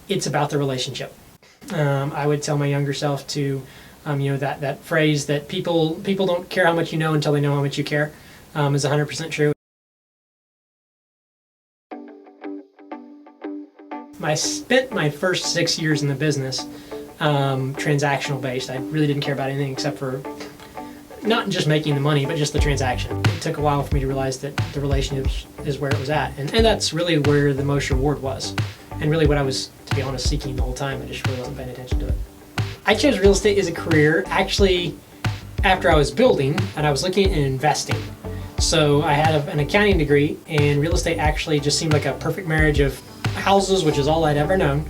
it's about the relationship. I would tell my younger self to, that phrase that people don't care how much you know until they know how much you care, is 100% true. I spent my first 6 years in the business transactional based. I really didn't care about anything except for not just making the money, but just the transaction. It took a while for me to realize that the relationship is where it was at. And that's really where the most reward was. And really what I was, to be honest, seeking the whole time. I just really wasn't paying attention to it. I chose real estate as a career actually after I was building and I was looking at investing. So I had an accounting degree, and real estate actually just seemed like a perfect marriage of houses, which is all I'd ever known,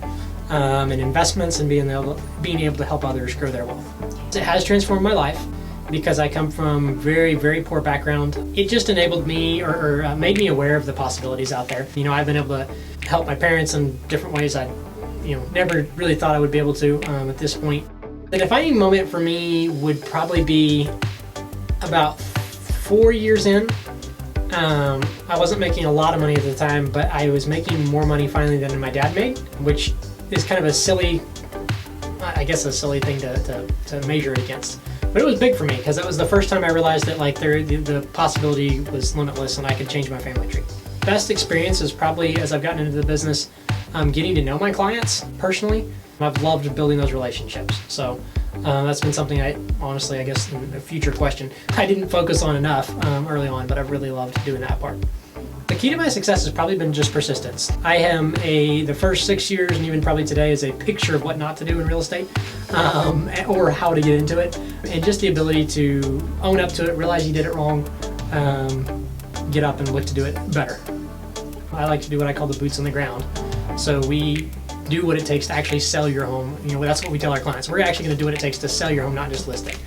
and investments and being able to help others grow their wealth. It has transformed my life because I come from very, very poor background. It just enabled me or made me aware of the possibilities out there. I've been able to help my parents in different ways I never really thought I would be able to at this point. The defining moment for me would probably be about 4 years in. I wasn't making a lot of money at the time, but I was making more money finally than my dad made, which is kind of a silly thing to measure it against. But it was big for me because that was the first time I realized that the possibility was limitless and I could change my family tree. Best experience is probably, as I've gotten into the business, getting to know my clients personally. I've loved building those relationships. So that's been something I guess in a future question, I didn't focus on enough early on, but I've really loved doing that part. The key to my success has probably been just persistence. I am the first 6 years and even probably today is a picture of what not to do in real estate or how to get into it, and just the ability to own up to it, realize you did it wrong, get up and look to do it better. I like to do what I call the boots on the ground. So we do what it takes to actually sell your home. That's what we tell our clients. We're actually going to do what it takes to sell your home, not just list it.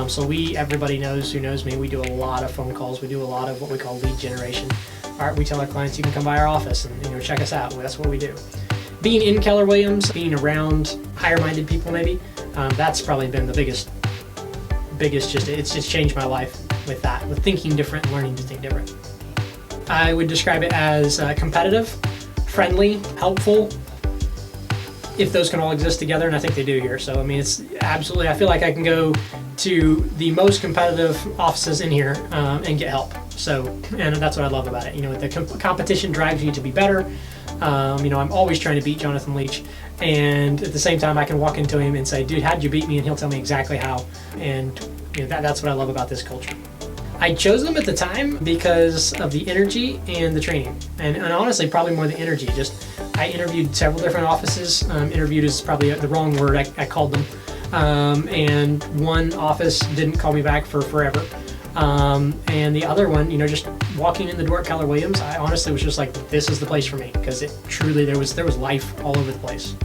So everybody who knows me, we do a lot of phone calls. We do a lot of what we call lead generation. We tell our clients you can come by our office and check us out. That's what we do. Being in Keller Williams, being around higher-minded people maybe, that's probably been the biggest. It's just changed my life with that, with thinking different and learning to think different. I would describe it as competitive, friendly, helpful, if those can all exist together, and I think they do here. So it's absolutely, I feel like I can go to the most competitive offices in here and get help. So, and that's what I love about it. The competition drives you to be better. I'm always trying to beat Jonathan Leach, and at the same time I can walk into him and say, dude, how'd you beat me? And he'll tell me exactly how. And that's what I love about this culture. I chose them at the time because of the energy and the training, and honestly probably more the energy. Just I interviewed several different offices. Interviewed is probably the wrong word. I called them, and one office didn't call me back for forever, and the other one, just walking in the door at Keller Williams, I honestly was just like, this is the place for me, because it truly there was life all over the place.